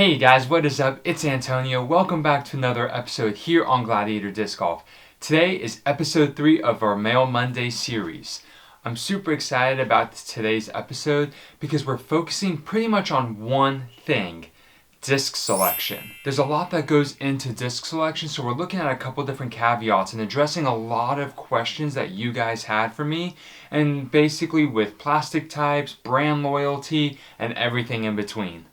Hey guys, what is up? It's Antonio. Welcome back to another episode here on Gladiator Disc Golf. Today is episode 3 of our Mail Monday series. I'm super excited about today's episode because we're focusing pretty much on one thing: disc selection. There's a lot that goes into disc selection, so we're looking at a couple different caveats and addressing a lot of questions that you guys had for me, and basically with plastic types, brand loyalty, and everything in between.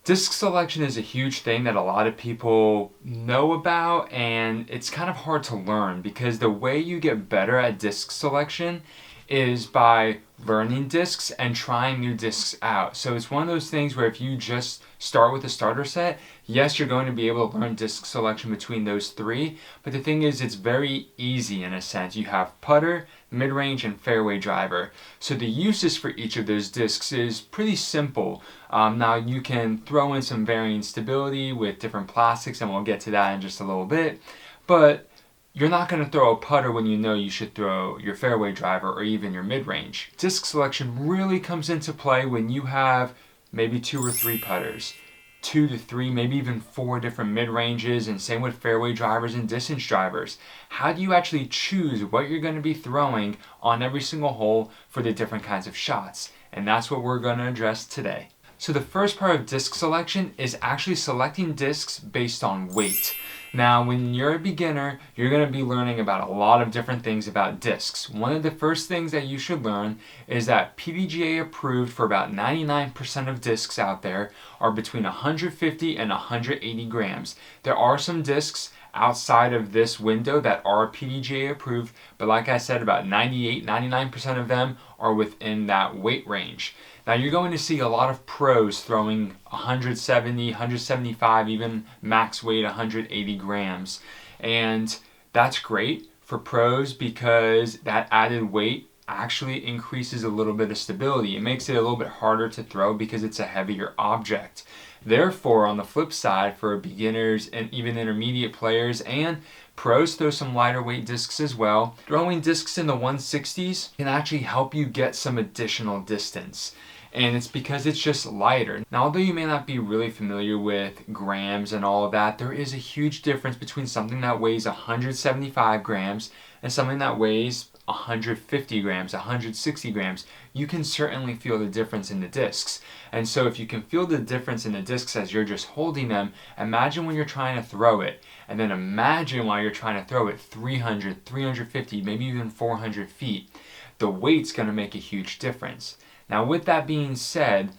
Disc selection is a huge thing that a lot of people know about, and it's kind of hard to learn because the way you get better at disc selection is by learning discs and trying new discs out. So it's one of those things where if you just start with a starter set, yes, you're going to be able to learn disc selection between those three, but the thing is it's very easy in a sense. You have putter, mid-range, and fairway driver. So the uses for each of those discs is pretty simple. Now you can throw in some varying stability with different plastics, and we'll get to that in just a little bit, but you're not going to throw a putter when you know you should throw your fairway driver or even your mid-range. Disc selection really comes into play when you have maybe 2 or 3 putters, 2 to 3, maybe even 4 different mid-ranges, and same with fairway drivers and distance drivers. How do you actually choose what you're going to be throwing on every single hole for the different kinds of shots? And that's what we're going to address today. So the first part of disc selection is actually selecting discs based on weight. Now, when you're a beginner, you're going to be learning about a lot of different things about discs. One of the first things that you should learn is that PDGA approved for about 99% of discs out there are between 150 and 180 grams. There are some discs outside of this window that are PDGA approved, but like I said, about 99% of them are within that weight range. Now you're going to see a lot of pros throwing 170, 175, even max weight 180 grams. And that's great for pros because that added weight actually increases a little bit of stability. It makes it a little bit harder to throw because it's a heavier object. Therefore, on the flip side, for beginners and even intermediate players and pros, throw some lighter weight discs as well. Throwing discs in the 160s can actually help you get some additional distance. And it's because it's just lighter. Now, although you may not be really familiar with grams and all of that, there is a huge difference between something that weighs 175 grams and something that weighs 150 grams, 160 grams. You can certainly feel the difference in the discs. And so if you can feel the difference in the discs as you're just holding them, imagine when you're trying to throw it, and then imagine while you're trying to throw it 300, 350, maybe even 400 feet. The weight's going to make a huge difference. Now, with that being said,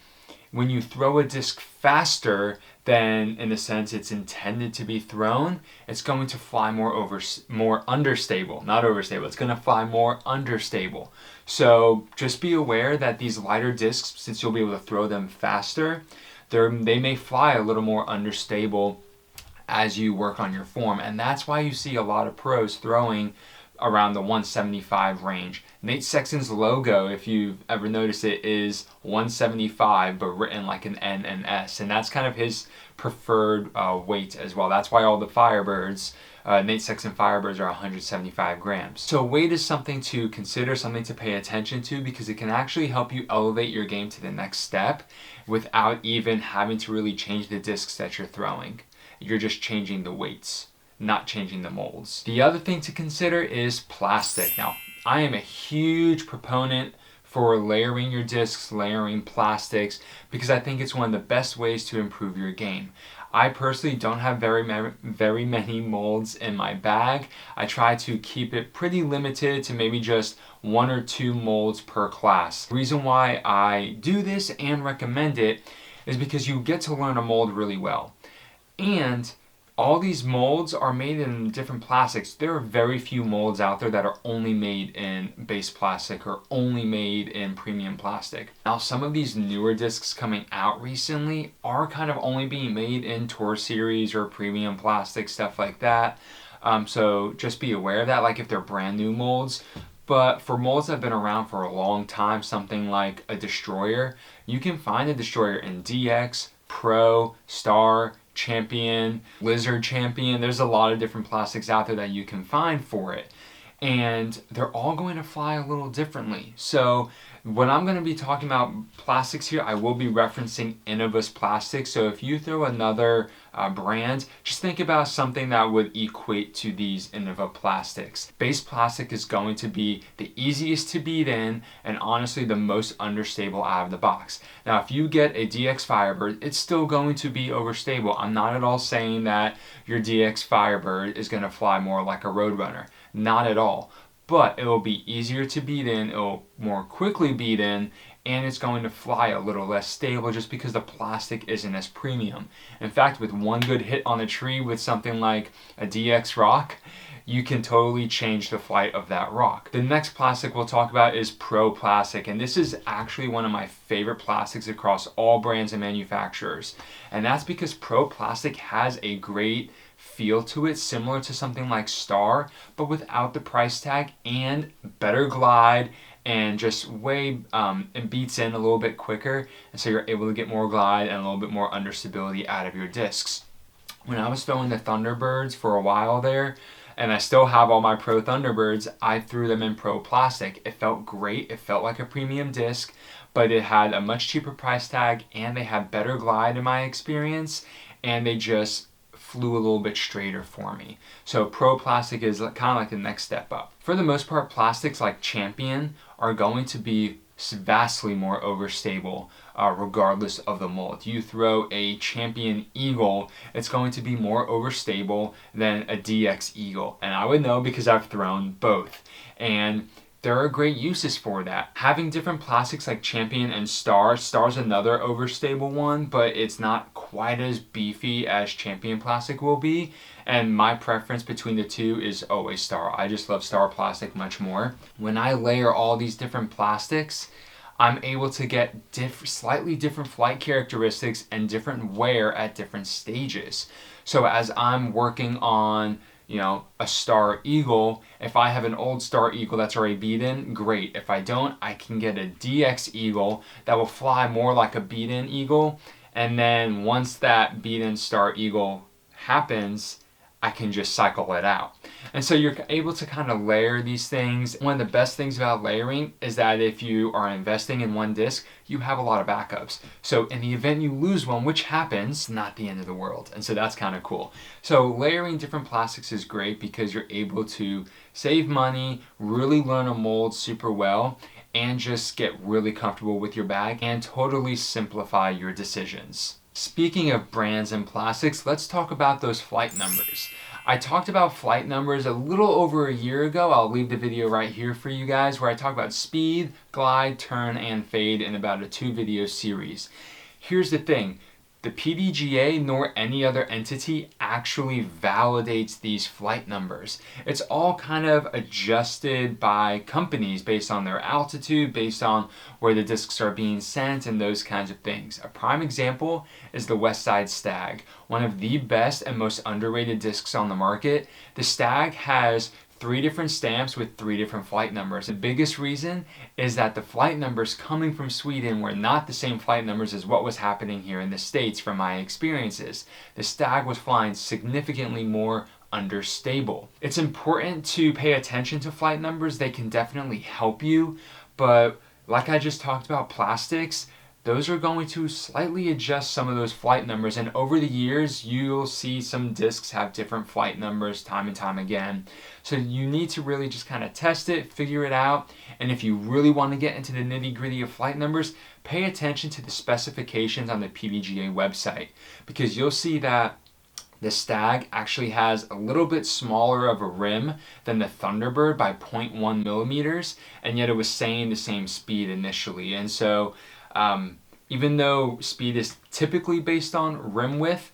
when you throw a disc faster than, in the sense it's intended to be thrown, it's going to fly more understable, not overstable. It's going to fly more understable. So just be aware that these lighter discs, since you'll be able to throw them faster, they may fly a little more understable as you work on your form. And that's why you see a lot of pros throwing around the 175 range. Nate Sexton's logo, if you've ever noticed it, is 175 but written like an N and S, and that's kind of his preferred weight as well. That's why all the Firebirds, Nate Sexton Firebirds, are 175 grams. So weight is something to consider, something to pay attention to, because it can actually help you elevate your game to the next step without even having to really change the discs that you're throwing. You're just changing the weights, not changing the molds. The other thing to consider is plastic. Now, I am a huge proponent for layering your discs, layering plastics, because I think it's one of the best ways to improve your game. I personally don't have very many molds in my bag. I try to keep it pretty limited to maybe just 1 or 2 molds per class. The reason why I do this and recommend it is because you get to learn a mold really well. And all these molds are made in different plastics. There are very few molds out there that are only made in base plastic or only made in premium plastic. Now, some of these newer discs coming out recently are kind of only being made in Tour Series or premium plastic, stuff like that. So just be aware of that, like if they're brand new molds. But for molds that have been around for a long time, something like a Destroyer, you can find a Destroyer in DX, Pro, Star, Champion, Lizard Champion. There's a lot of different plastics out there that you can find for it. And they're all going to fly a little differently. So when I'm going to be talking about plastics here, I will be referencing Innova's plastics. So if you throw another brand, just think about something that would equate to these Innova plastics. Base plastic is going to be the easiest to beat in and honestly the most understable out of the box. Now if you get a DX Firebird, it's still going to be overstable. I'm not at all saying that your DX Firebird is going to fly more like a Roadrunner. Not at all. But it will be easier to beat in, it will more quickly beat in, and it's going to fly a little less stable just because the plastic isn't as premium. In fact, with one good hit on the tree with something like a DX Rock, you can totally change the flight of that rock. The next plastic we'll talk about is Pro Plastic, and this is actually one of my favorite plastics across all brands and manufacturers. And that's because Pro Plastic has a great feel to it, similar to something like Star, but without the price tag and better glide and just way it beats in a little bit quicker, and so you're able to get more glide and a little bit more understability out of your discs. When I was throwing the Thunderbirds for a while there, and I still have all my Pro Thunderbirds, I threw them in Pro Plastic. It felt great, it felt like a premium disc, but it had a much cheaper price tag and they had better glide in my experience, and they just flew a little bit straighter for me. So Pro Plastic is kind of like the next step up. For the most part, plastics like Champion are going to be vastly more overstable regardless of the mold. You throw a Champion Eagle, it's going to be more overstable than a DX Eagle. And I would know because I've thrown both. And there are great uses for that. Having different plastics like Champion and Star. Star's another overstable one, but it's not quite as beefy as Champion plastic will be. And my preference between the two is always Star. I just love Star plastic much more. When I layer all these different plastics, I'm able to get slightly different flight characteristics and different wear at different stages. So as I'm working on a Star Eagle, if I have an old Star Eagle that's already beat-in, great. If I don't, I can get a DX Eagle that will fly more like a beat-in Eagle, and then once that beat-in Star Eagle happens, I can just cycle it out. And so you're able to kind of layer these things. One of the best things about layering is that if you are investing in one disc, you have a lot of backups. So in the event you lose one, which happens, not the end of the world. And so that's kind of cool. So layering different plastics is great because you're able to save money, really learn a mold super well, and just get really comfortable with your bag and totally simplify your decisions. Speaking of brands and plastics, let's talk about those flight numbers. I talked about flight numbers a little over a year ago. I'll leave the video right here for you guys where I talk about speed, glide, turn, and fade in about a 2-video series. Here's the thing. The PDGA nor any other entity actually validates these flight numbers. It's all kind of adjusted by companies based on their altitude, based on where the discs are being sent, and those kinds of things. A prime example is the West Side Stag, one of the best and most underrated discs on the market. The Stag has 3 different stamps with 3 different flight numbers. The biggest reason is that the flight numbers coming from Sweden were not the same flight numbers as what was happening here in the States from my experiences. The Stag was flying significantly more understable. It's important to pay attention to flight numbers. They can definitely help you, but like I just talked about plastics, those are going to slightly adjust some of those flight numbers, and over the years you'll see some discs have different flight numbers time and time again. So you need to really just kind of test it, figure it out, and if you really want to get into the nitty-gritty of flight numbers, pay attention to the specifications on the PDGA website, because you'll see that the Stag actually has a little bit smaller of a rim than the Thunderbird by 0.1 millimeters, and yet it was saying the same speed initially. And so even though speed is typically based on rim width,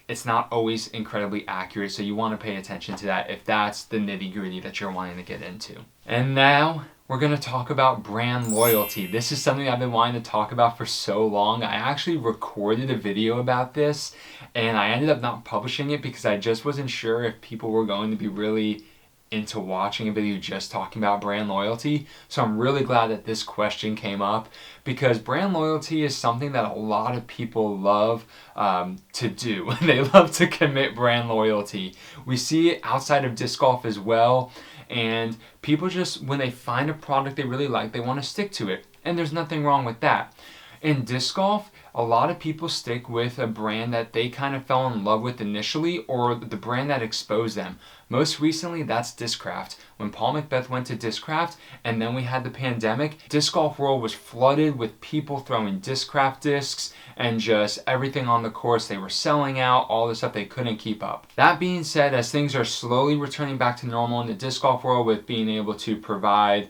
it's not always incredibly accurate, so you want to pay attention to that if that's the nitty-gritty that you're wanting to get into. And now we're going to talk about brand loyalty. This is something I've been wanting to talk about for so long. I actually recorded a video about this and I ended up not publishing it because I just wasn't sure if people were going to be really into watching a video just talking about brand loyalty. So I'm really glad that this question came up because brand loyalty is something that a lot of people love to do. They love to commit brand loyalty. We see it outside of disc golf as well. And people just, when they find a product they really like, they want to stick to it. And there's nothing wrong with that. In disc golf, a lot of people stick with a brand that they kind of fell in love with initially or the brand that exposed them. Most recently, that's Discraft. When Paul Macbeth went to Discraft and then we had the pandemic, disc golf world was flooded with people throwing Discraft discs and just everything on the course. They were selling out, all this stuff, they couldn't keep up. That being said, as things are slowly returning back to normal in the disc golf world with being able to provide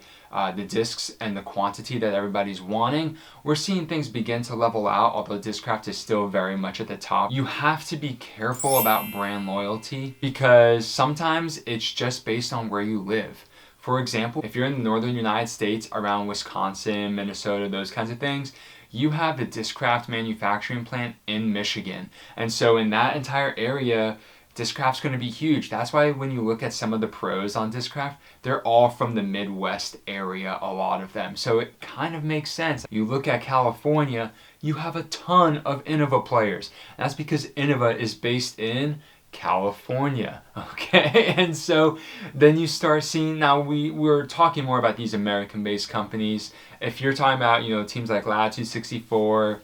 the discs and the quantity that everybody's wanting, we're seeing things begin to level out, although Discraft is still very much at the top. You have to be careful about brand loyalty because sometimes it's just based on where you live. For example, if you're in the northern United States around Wisconsin, Minnesota, those kinds of things, you have the Discraft manufacturing plant in Michigan. And so in that entire area, Discraft's going to be huge. That's why when you look at some of the pros on Discraft, they're all from the Midwest area, a lot of them. So it kind of makes sense. You look at California, you have a ton of Innova players. That's because Innova is based in California, okay? And so then you start seeing, now we're talking more about these American-based companies. If you're talking about, teams like Latitude 64,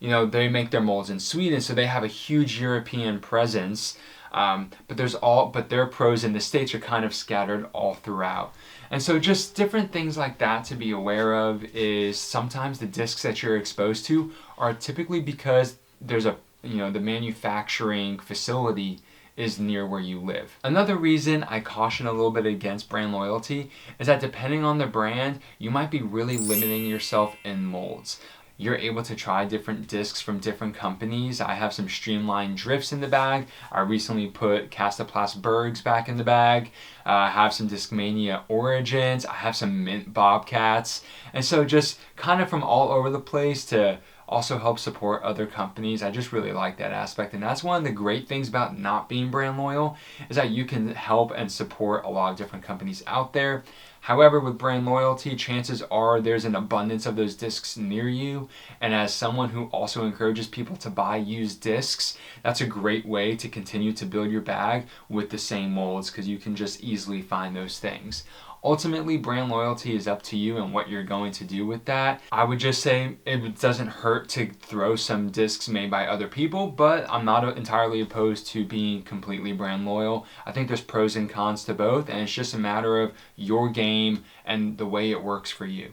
they make their molds in Sweden, so they have a huge European presence. But their pros in the States are kind of scattered all throughout. And so just different things like that to be aware of is sometimes the discs that you're exposed to are typically because there's the manufacturing facility is near where you live. Another reason I caution a little bit against brand loyalty is that depending on the brand, you might be really limiting yourself in molds. You're able to try different discs from different companies. I have some Streamline Drifts in the bag. I recently put Castoplast Bergs back in the bag. I have some Discmania Origins. I have some Mint Bobcats. And so just kind of from all over the place to also help support other companies. I just really like that aspect. And that's one of the great things about not being brand loyal is that you can help and support a lot of different companies out there. However, with brand loyalty, chances are there's an abundance of those discs near you. And as someone who also encourages people to buy used discs, that's a great way to continue to build your bag with the same molds because you can just easily find those things. Ultimately, brand loyalty is up to you and what you're going to do with that. I would just say it doesn't hurt to throw some discs made by other people, but I'm not entirely opposed to being completely brand loyal. I think there's pros and cons to both, and it's just a matter of your game and the way it works for you.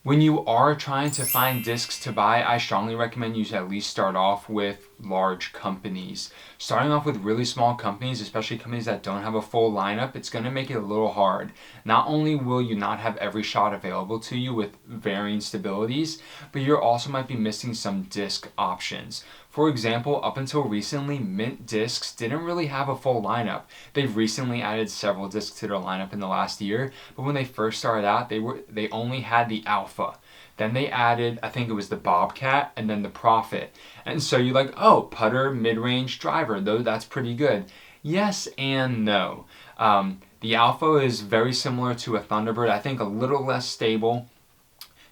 When you are trying to find discs to buy, I strongly recommend you to at least start off with large companies. Starting off with really small companies, especially companies that don't have a full lineup, it's going to make it a little hard. Not only will you not have every shot available to you with varying stabilities, but you also might be missing some disc options. For example, up until recently, Mint discs didn't really have a full lineup. They've recently added several discs to their lineup in the last year, but when they first started out, they only had the Alpha. Then they added, I think it was the Bobcat and then the Prophet. And so you're like, oh, putter, mid-range driver, though that's pretty good. Yes and no. The Alpha is very similar to a Thunderbird, I think a little less stable.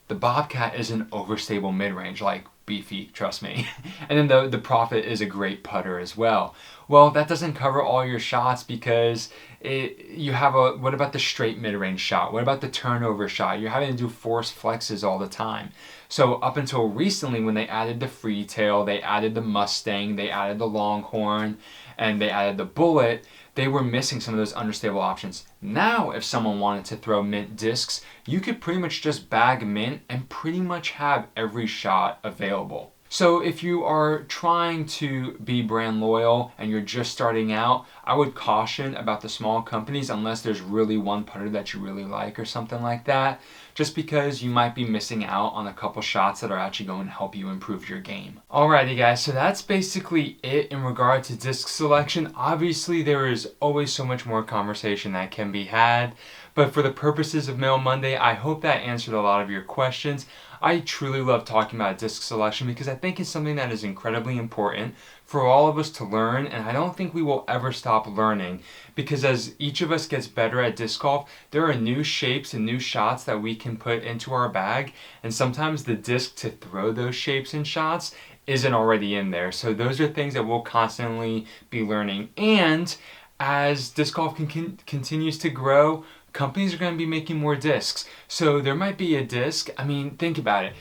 The Bobcat is an overstable mid-range, like beefy, trust me. And then the Prophet is a great putter as well. Well, that doesn't cover all your shots because what about the straight mid-range shot? What about the turnover shot? You're having to do forced flexes all the time. So up until recently when they added the Freetail, they added the Mustang, they added the Longhorn, and they added the Bullet, they were missing some of those understable options. Now, if someone wanted to throw Mint discs, you could pretty much just bag Mint and pretty much have every shot available. So if you are trying to be brand loyal and you're just starting out, I would caution about the small companies unless there's really one putter that you really like or something like that, just because you might be missing out on a couple shots that are actually going to help you improve your game. Alrighty guys, so that's basically it in regard to disc selection. Obviously there is always so much more conversation that can be had, but for the purposes of Mail Monday, I hope that answered a lot of your questions. I truly love talking about disc selection because I think it's something that is incredibly important for all of us to learn, and I don't think we will ever stop learning, because as each of us gets better at disc golf, there are new shapes and new shots that we can put into our bag, and sometimes the disc to throw those shapes and shots isn't already in there. So those are things that we'll constantly be learning. And as disc golf continues to grow, companies are going to be making more discs. So there might be a disc, I mean, think about it.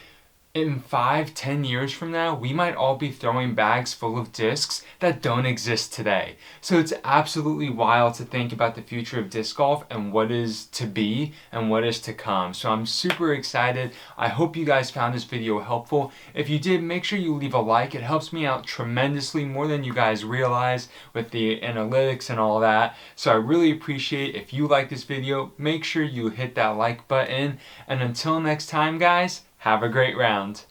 In 5-10 years from now, we might all be throwing bags full of discs that don't exist today. So it's absolutely wild to think about the future of disc golf and what is to be and what is to come. So I'm super excited. I hope you guys found this video helpful. If you did, make sure you leave a like. It helps me out tremendously, more than you guys realize, with the analytics and all that. So I really appreciate if you like this video, make sure you hit that like button. And until next time, guys, have a great round.